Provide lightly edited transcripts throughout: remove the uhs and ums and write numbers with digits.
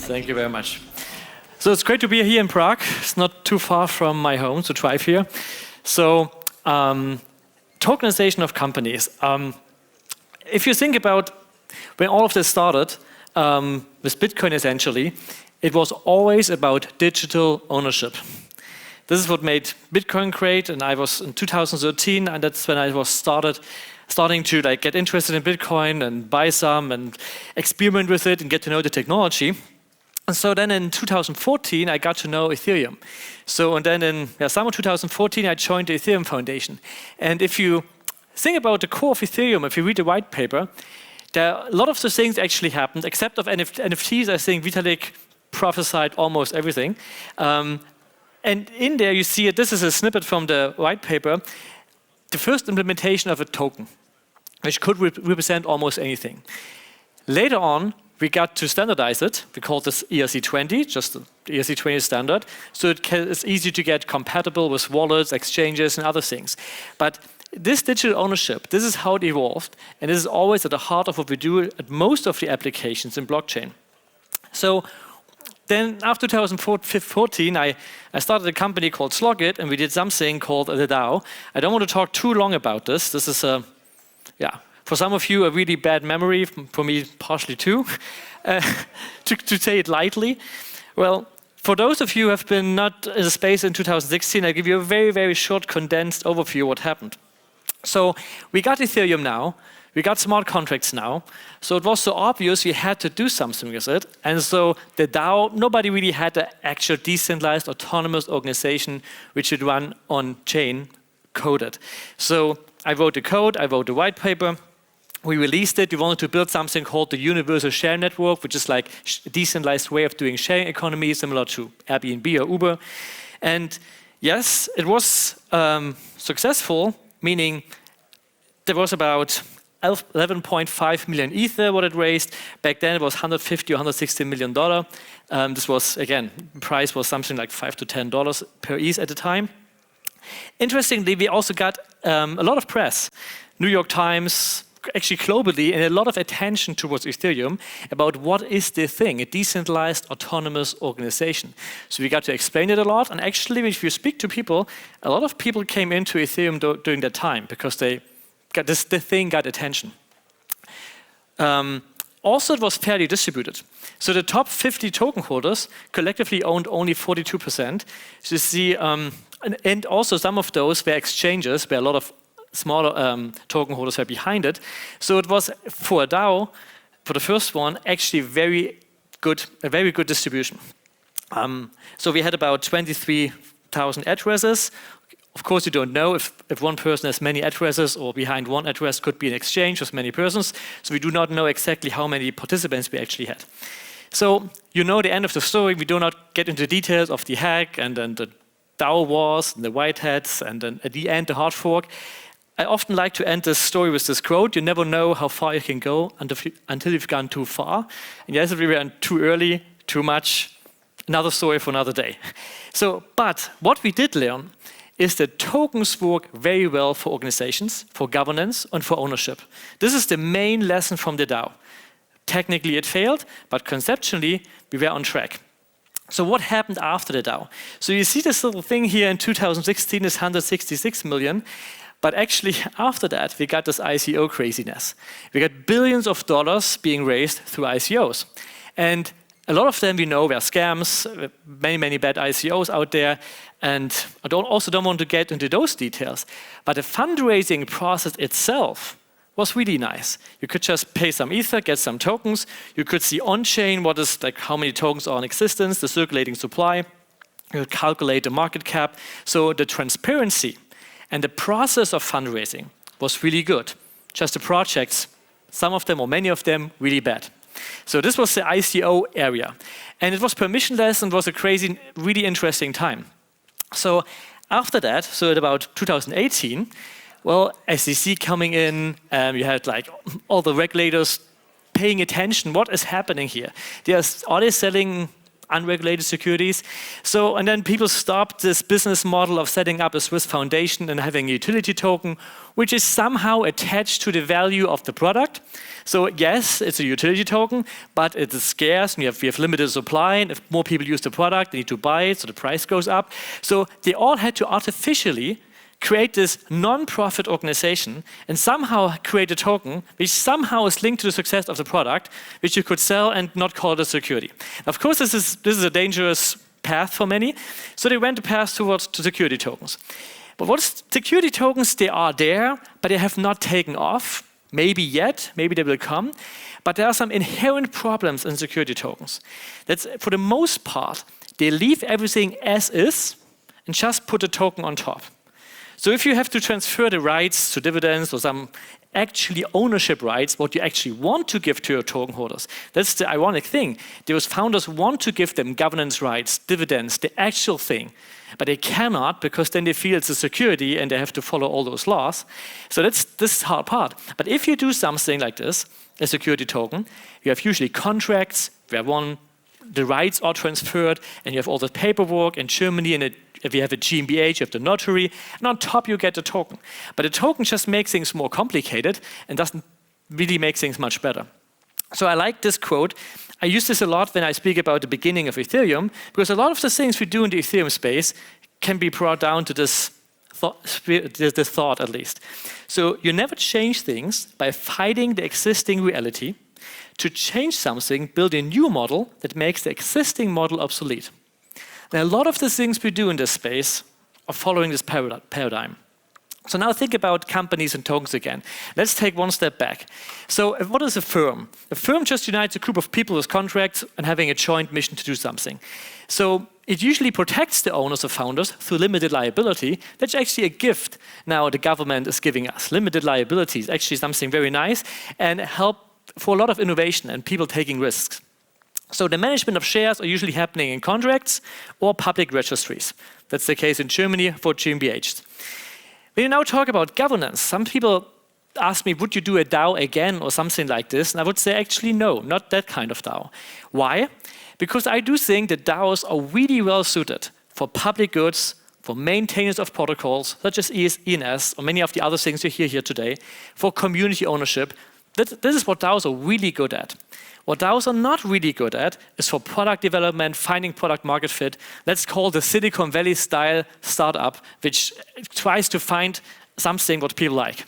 Thank you very much. So it's great to be here in Prague. It's not too far from my home to drive here. So tokenization of companies. If you think about when all of this started with Bitcoin essentially, it was always about digital ownership. This is what made Bitcoin great, and I was in 2013, and that's when I was starting to get interested in Bitcoin and buy some and experiment with it and get to know the technology. And so then in 2014, I got to know Ethereum. So and then in summer 2014, I joined the Ethereum Foundation. And if you think about the core of Ethereum, if you read the white paper, there are a lot of the things actually happened, except of NFTs. I think Vitalik prophesied almost everything. And in there you see it, this is a snippet from the white paper, the first implementation of a token, which could represent almost anything. Later on, we got to standardize it. We called this ERC20, just the ERC20 standard. So it's easy to get compatible with wallets, exchanges, and other things. But this digital ownership, this is how it evolved. And this is always at the heart of what we do at most of the applications in blockchain. So then after 2014, I started a company called Slogit, and we did something called TheDAO. I don't want to talk too long about this. This is for some of you, a really bad memory, for me partially too, to say it lightly. Well, for those of you who have been not in the space in 2016, I'll give you a very, very short condensed overview of what happened. So we got Ethereum now, we got smart contracts now, so it was so obvious we had to do something with it. And so the DAO, nobody really had an actual decentralized autonomous organization which should run on-chain coded. So I wrote the code, I wrote the white paper, we released it. We wanted to build something called the Universal Share Network, which is like a decentralized way of doing sharing economy, similar to Airbnb or Uber. And yes, it was successful, meaning there was about 11.5 million Ether what it raised. Back then it was $150 or $160 million. This was, again, price was something like $5 to $10 per ETH at the time. Interestingly, we also got a lot of press. New York Times, actually globally, and a lot of attention towards Ethereum about what is the thing, a decentralized autonomous organization. So we got to explain it a lot, and actually if you speak to people, a lot of people came into Ethereum during that time because the thing got attention. Also, it was fairly distributed. So the top 50 token holders collectively owned only 42%. So you see, and also some of those were exchanges where a lot of smaller token holders were behind it. So it was, for a DAO, for the first one, actually a very good distribution. So we had about 23,000 addresses. Of course, you don't know if one person has many addresses or behind one address could be an exchange with many persons. So we do not know exactly how many participants we actually had. So you know the end of the story. We do not get into details of the hack and then the DAO wars and the white hats and then at the end the hard fork. I often like to end this story with this quote: you never know how far you can go until you've gone too far. And yes, if we went too early, too much, another story for another day. So, but what we did learn is that tokens work very well for organizations, for governance, and for ownership. This is the main lesson from the DAO. Technically it failed, but conceptually we were on track. So what happened after the DAO? So you see this little thing here in 2016 is 166 million. But actually, after that, we got this ICO craziness. We got billions of dollars being raised through ICOs. And a lot of them we know were scams, many, many bad ICOs out there. And I also don't want to get into those details. But the fundraising process itself was really nice. You could just pay some Ether, get some tokens. You could see on-chain what is like how many tokens are in existence, the circulating supply. You could calculate the market cap. So the transparency and the process of fundraising was really good. Just the projects, some of them or many of them, really bad. So this was the ICO area. And it was permissionless and was a crazy, really interesting time. So after that, so at about 2018, well, SEC coming in, you had like all the regulators paying attention, what is happening here? Are they selling unregulated securities. So, and then people stopped this business model of setting up a Swiss foundation and having a utility token, which is somehow attached to the value of the product. So yes, it's a utility token, but it is scarce, and we have limited supply, and if more people use the product, they need to buy it, so the price goes up. So they all had to artificially create this non-profit organization and somehow create a token which somehow is linked to the success of the product, which you could sell and not call it a security. Of course, this is a dangerous path for many, so they went the path towards to security tokens. But what's security tokens? They are there, but they have not taken off. Maybe yet, maybe they will come. But there are some inherent problems in security tokens. That's, for the most part, they leave everything as is and just put a token on top. So if you have to transfer the rights to dividends or some actually ownership rights, what you actually want to give to your token holders, that's the ironic thing. Those founders want to give them governance rights, dividends, the actual thing, but they cannot because then they feel it's a security and they have to follow all those laws. So this is the hard part. But if you do something like this, a security token, you have usually contracts where the rights are transferred and you have all the paperwork in Germany, and if you have a GmbH, you have the notary, and on top you get the token. But the token just makes things more complicated and doesn't really make things much better. So I like this quote. I use this a lot when I speak about the beginning of Ethereum, because a lot of the things we do in the Ethereum space can be brought down to this thought at least. So you never change things by fighting the existing reality. To change something, build a new model that makes the existing model obsolete. Now, a lot of the things we do in this space are following this paradigm. So now think about companies and tokens again. Let's take one step back. So what is a firm? A firm just unites a group of people with contracts and having a joint mission to do something. So it usually protects the owners or founders through limited liability. That's actually a gift now the government is giving us. Limited liability is actually something very nice and help for a lot of innovation and people taking risks. So the management of shares are usually happening in contracts or public registries. That's the case in Germany for GmbHs. When you now talk about governance, some people ask me, would you do a DAO again or something like this? And I would say, actually, no, not that kind of DAO. Why? Because I do think that DAOs are really well suited for public goods, for maintainers of protocols, such as ENS, or many of the other things you hear here today, for community ownership. This is what DAOs are really good at. What DAOs are not really good at is for product development, finding product market fit. Let's call the Silicon Valley style startup, which tries to find something what people like.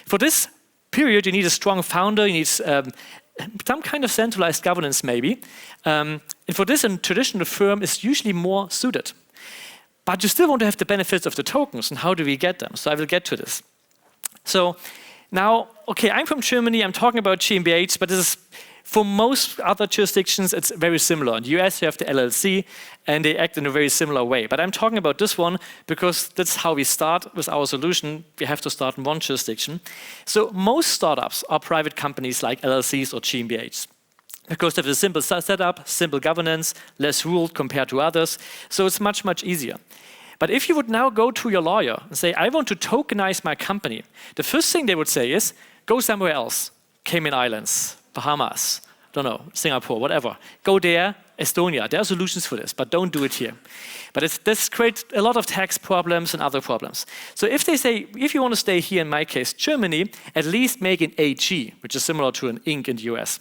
For this period, you need a strong founder, you need some kind of centralized governance maybe. And for this, a traditional firm is usually more suited. But you still want to have the benefits of the tokens, and how do we get them? So I will get to this. So now, okay, I'm from Germany, I'm talking about GmbHs, but this is, for most other jurisdictions, it's very similar. In the US, you have the LLC, and they act in a very similar way. But I'm talking about this one because that's how we start with our solution. We have to start in one jurisdiction. So most startups are private companies like LLCs or GmbHs because they have a simple setup, simple governance, less ruled compared to others. So it's much, much easier. But if you would now go to your lawyer and say, I want to tokenize my company, the first thing they would say is, go somewhere else, Cayman Islands, Bahamas, don't know, Singapore, whatever. Go there, Estonia. There are solutions for this, but don't do it here. But this creates a lot of tax problems and other problems. So if they say, if you want to stay here, in my case, Germany, at least make an AG, which is similar to an Inc. in the US.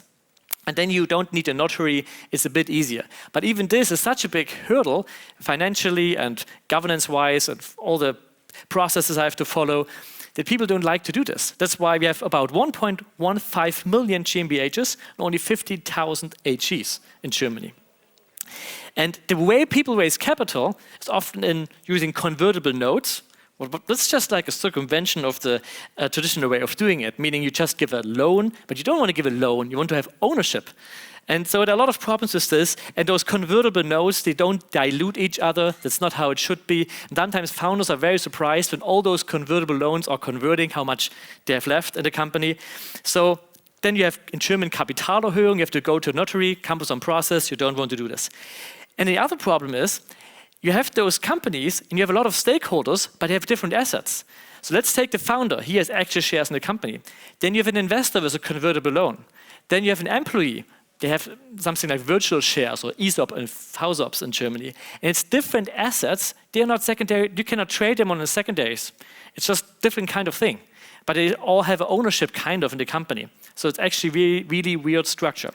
And then you don't need a notary, it's a bit easier. But even this is such a big hurdle, financially and governance-wise, and all the processes I have to follow, that people don't like to do this. That's why we have about 1.15 million GmbHs and only 50,000 AGs in Germany. And the way people raise capital is often in using convertible notes. But that's just like a circumvention of the traditional way of doing it, meaning you just give a loan, but you don't want to give a loan, you want to have ownership. And so there are a lot of problems with this, and those convertible notes, they don't dilute each other, that's not how it should be. And sometimes founders are very surprised when all those convertible loans are converting, how much they have left in the company. So then you have, in German, Kapitalerhöhung, you have to go to a notary, cumbersome process, you don't want to do this. And the other problem is, you have those companies and you have a lot of stakeholders, but they have different assets. So let's take the founder. He has actual shares in the company. Then you have an investor with a convertible loan. Then you have an employee. they have something like virtual shares or ESOP and VSOPs in Germany. And it's different assets. They are not secondary. You cannot trade them on the secondaries. It's just different kind of thing. But they all have ownership kind of in the company. So it's actually really, really weird structure.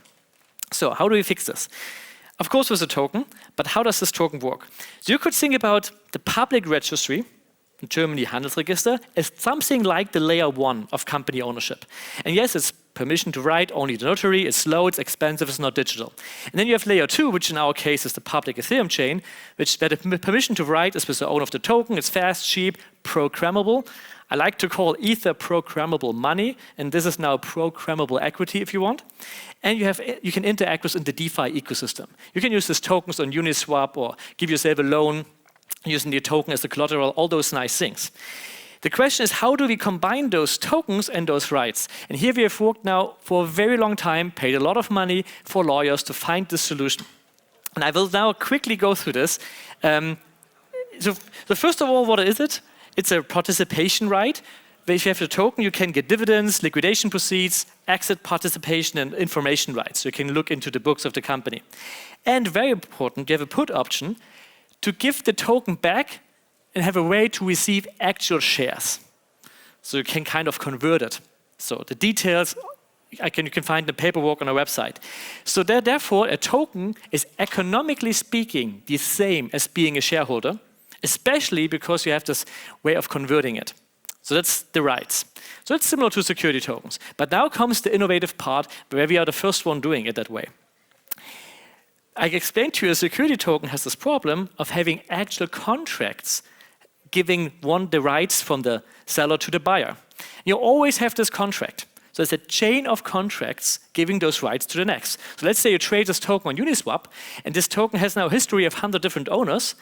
So how do we fix this? Of course with a token, but how does this token work? So you could think about the public registry, in Germany Handelsregister, as something like the layer 1 of company ownership. And yes, it's permission to write, only the notary, it's slow, it's expensive, it's not digital. And then you have layer 2, which in our case is the public Ethereum chain, which that the permission to write is with the owner of the token, it's fast, cheap, programmable. I like to call Ether programmable money, and this is now programmable equity if you want. And you can interact with in the DeFi ecosystem. You can use these tokens on Uniswap or give yourself a loan using the token as the collateral, all those nice things. The question is, how do we combine those tokens and those rights? And here we have worked now for a very long time, paid a lot of money for lawyers to find this solution. And I will now quickly go through this. So first of all, what is it? It's a participation right. Where if you have the token, you can get dividends, liquidation proceeds, exit participation, and information rights. So you can look into the books of the company. And very important, you have a put option to give the token back and have a way to receive actual shares. So you can kind of convert it. So the details you can find the paperwork on our website. So therefore, a token is economically speaking the same as being a shareholder, especially because you have this way of converting it. So that's the rights. So it's similar to security tokens. But now comes the innovative part where we are the first one doing it that way. I explained to you a security token has this problem of having actual contracts giving the rights from the seller to the buyer. You always have this contract. So it's a chain of contracts giving those rights to the next. So let's say you trade this token on Uniswap, and this token has now a history of 100 different owners.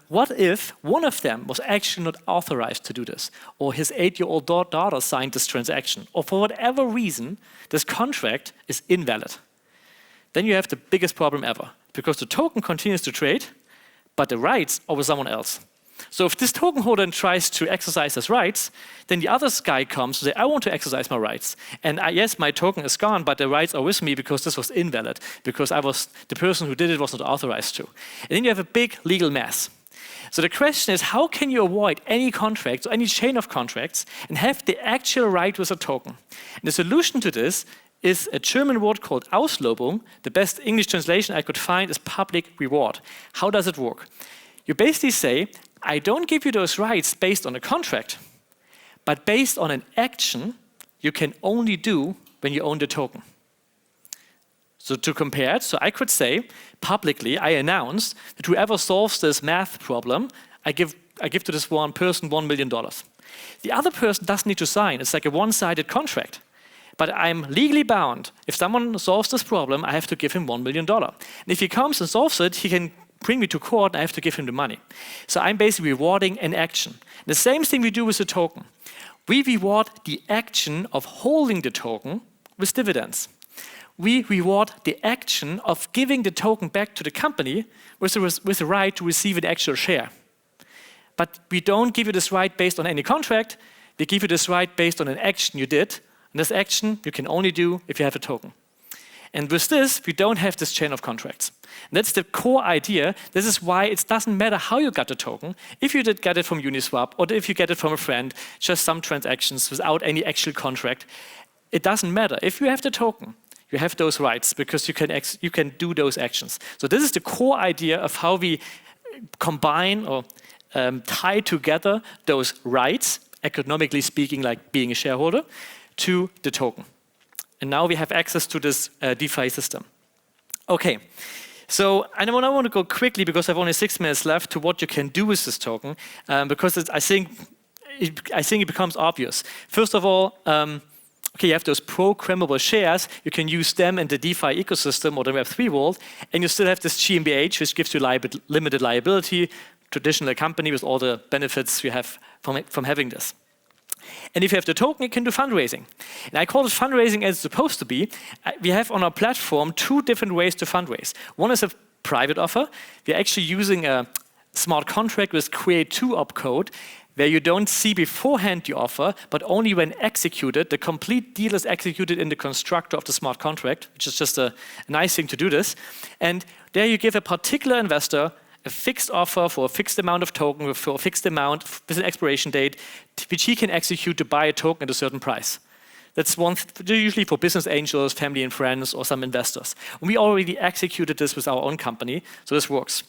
What if one of them was actually not authorized to do this, or his 8-year-old daughter signed this transaction, or for whatever reason, this contract is invalid? Then you have the biggest problem ever, because the token continues to trade, but the rights are with someone else. So if this token holder tries to exercise his rights, then the other guy comes and says, I want to exercise my rights. And yes, my token is gone, but the rights are with me because this was invalid, because the person who did it was not authorized to. And then you have a big legal mess. So the question is, how can you avoid any contracts or any chain of contracts and have the actual right with a token? And the solution to this is a German word called Auslobung. The best English translation I could find is public reward. How does it work? You basically say, I don't give you those rights based on a contract, but based on an action you can only do when you own the token. So to compare it, so I could say publicly, I announce that whoever solves this math problem, I give to this one person $1 million. The other person doesn't need to sign. It's like a one-sided contract. But I'm legally bound. If someone solves this problem, I have to give him $1 million. And if he comes and solves it, he can bring me to court and I have to give him the money. So I'm basically rewarding an action. The same thing we do with the token. We reward the action of holding the token with dividends. We reward the action of giving the token back to the company with the right to receive an actual share. But we don't give you this right based on any contract. We give you this right based on an action you did. And this action you can only do if you have a token. And with this, we don't have this chain of contracts. And that's the core idea. This is why it doesn't matter how you got the token. If you did get it from Uniswap or if you get it from a friend, just some transactions without any actual contract, it doesn't matter. If you have the token, you have those rights because you can do those actions. So this is the core idea of how we combine or tie together those rights, economically speaking, like being a shareholder, to the token. And now we have access to this DeFi system. Okay, so I want to go quickly because I have only 6 minutes left to what you can do with this token, because I think it becomes obvious. First of all, okay, you have those programmable shares. You can use them in the DeFi ecosystem or the Web3 world, and you still have this GmbH, which gives you limited liability, traditional company with all the benefits you have from having this. And if you have the token, you can do fundraising. And I call it fundraising as it's supposed to be. We have on our platform 2 different ways to fundraise. One is a private offer. We're actually using a smart contract with Create2 opcode, where you don't see beforehand the offer, but only when executed. The complete deal is executed in the constructor of the smart contract, which is just a nice thing to do this. And there you give a particular investor a fixed offer for a fixed amount of token, for a fixed amount with an expiration date, which he can execute to buy a token at a certain price. That's usually for business angels, family and friends, or some investors. And we already executed this with our own company, so this works.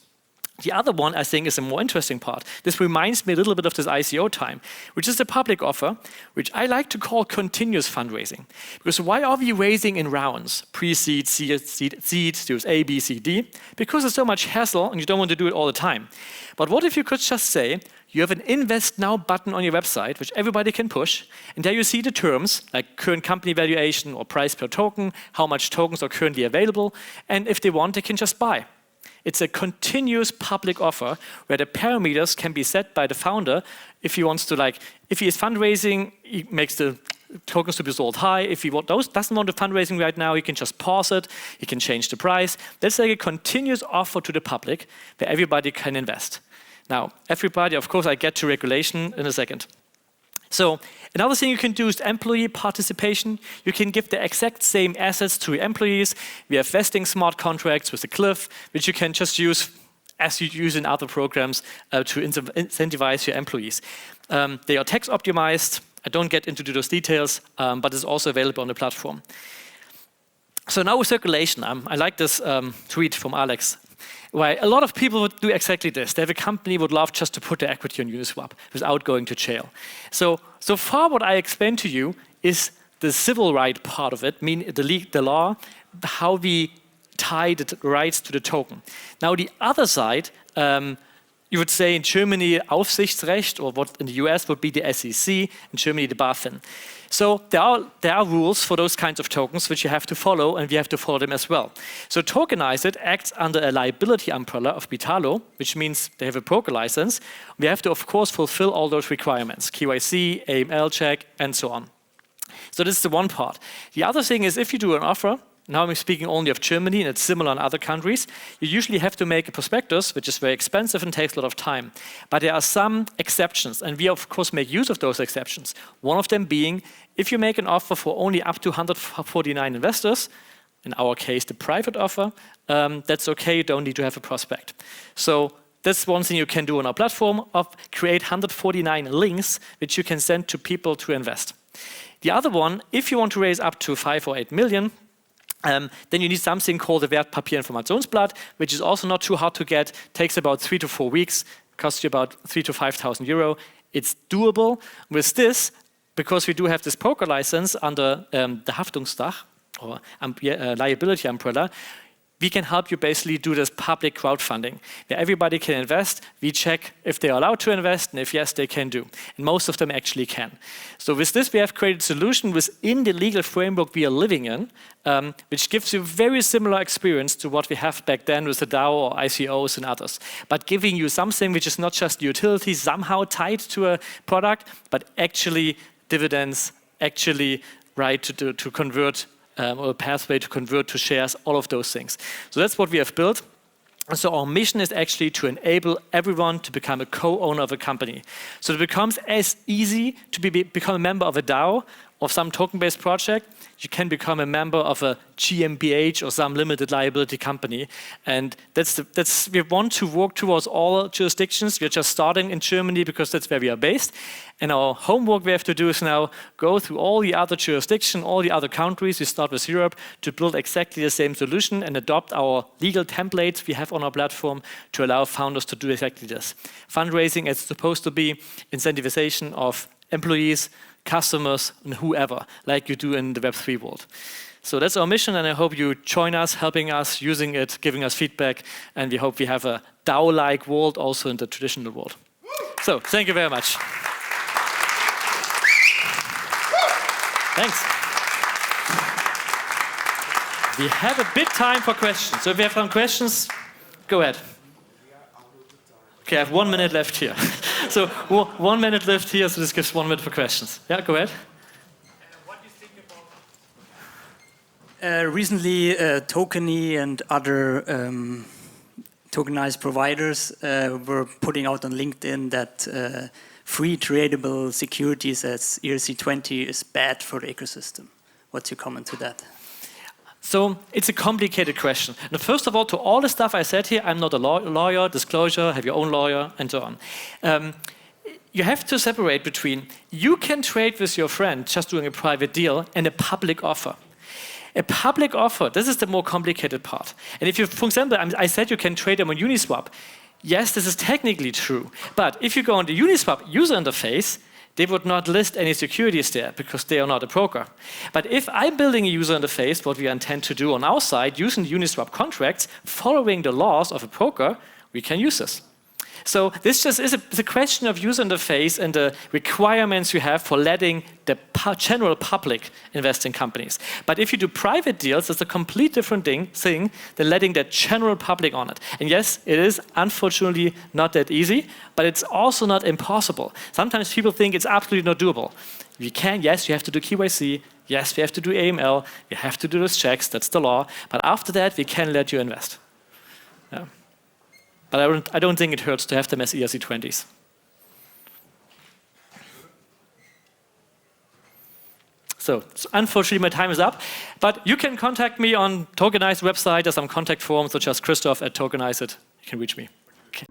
The other one, I think, is a more interesting part. This reminds me a little bit of this ICO time, which is the public offer, which I like to call continuous fundraising. Because why are we raising in rounds? Pre-seed, seed, Series A, B, C, D? Because there's so much hassle and you don't want to do it all the time. But what if you could just say, you have an Invest Now button on your website, which everybody can push, and there you see the terms, like current company valuation or price per token, how much tokens are currently available, and if they want, they can just buy. It's a continuous public offer where the parameters can be set by the founder if he wants to, if he is fundraising, he makes the tokens to be sold high. If he doesn't want the fundraising right now, he can just pause it, he can change the price. That's like a continuous offer to the public where everybody can invest. Now, everybody, of course, I get to regulation in a second. So another thing you can do is employee participation. You can give the exact same assets to your employees. We have vesting smart contracts with a cliff, which you can just use as you use in other programs to incentivize your employees. They are tax optimized. I don't get into those details, but it's also available on the platform. So now with circulation, I like this tweet from Alex. Why a lot of people would do exactly this. They have a company would love just to put their equity on Uniswap without going to jail. So far what I explained to you is the civil right part of it, meaning the law, how we tie the rights to the token. Now the other side, you would say in Germany Aufsichtsrecht, or what in the US would be the SEC, in Germany the BaFin. So there are rules for those kinds of tokens which you have to follow, and we have to follow them as well. So Tokenized acts under a liability umbrella of BitAlo, which means they have a broker license. We have to, of course, fulfill all those requirements, KYC, AML check, and so on. So this is the one part. The other thing is if you do an offer, now I'm speaking only of Germany, and it's similar in other countries, you usually have to make a prospectus, which is very expensive and takes a lot of time. But there are some exceptions, and we of course make use of those exceptions. One of them being, if you make an offer for only up to 149 investors, in our case the private offer, that's okay, you don't need to have a prospect. So that's one thing you can do on our platform, of create 149 links which you can send to people to invest. The other one, if you want to raise up to 5 or 8 million, then you need something called a Wertpapierinformationsblatt, which is also not too hard to get, takes about 3 to 4 weeks, costs you about 3,000 to 5,000 euro. It's doable. With this, because we do have this broker license under the Haftungsdach, or liability umbrella, we can help you basically do this public crowdfunding, where everybody can invest. We check if they are allowed to invest, and if yes, they can do. And most of them actually can. So with this, we have created a solution within the legal framework we are living in, which gives you a very similar experience to what we have back then with the DAO or ICOs and others, but giving you something which is not just utility somehow tied to a product, but actually dividends, actually right to convert, or a pathway to convert to shares, all of those things. So that's what we have built. And so our mission is actually to enable everyone to become a co-owner of a company. So it becomes as easy to become a member of a DAO or some token-based project. You can become a member of a GmbH or some limited liability company. And we want to work towards all jurisdictions. We're just starting in Germany because that's where we are based. And our homework we have to do is now go through all the other jurisdictions, all the other countries. We start with Europe to build exactly the same solution and adopt our legal templates we have on our platform to allow founders to do exactly this. Fundraising is supposed to be incentivization of employees, customers, and whoever, like you do in the Web3 world. So that's our mission, and I hope you join us, helping us, using it, giving us feedback, and we hope we have a DAO-like world also in the traditional world. So, thank you very much. Thanks. We have a bit time for questions, so if you have some questions, go ahead. Okay, I have 1 minute left here. So 1 minute left here, so this gives 1 minute for questions. Yeah, go ahead. What do you think about recently Tokeny and other tokenized providers were putting out on LinkedIn that free tradable securities as ERC20 is bad for the ecosystem. What's your comment to that? So it's a complicated question. Now, first of all, to all the stuff I said here, I'm not a lawyer, disclosure, have your own lawyer, and so on. You have to separate between you can trade with your friend just doing a private deal and a public offer. A public offer, this is the more complicated part. And if you, for example, I said you can trade them on Uniswap. Yes, this is technically true. But if you go on the Uniswap user interface, they would not list any securities there because they are not a broker. But if I'm building a user interface, what we intend to do on our side, using the Uniswap contracts, following the laws of a broker, we can use this. So this just is a question of user interface and the requirements you have for letting the general public invest in companies. But if you do private deals, it's a complete different thing than letting the general public on it. And yes, it is unfortunately not that easy, but it's also not impossible. Sometimes people think it's absolutely not doable. You can, yes, you have to do KYC, yes, we have to do AML, we have to do those checks, that's the law, but after that, we can let you invest. Yeah. But I don't think it hurts to have them as ERC20s. So unfortunately, my time is up. But you can contact me on Tokenized website. There's some contact forms, such as Christoph at Tokenize It. You can reach me. Okay.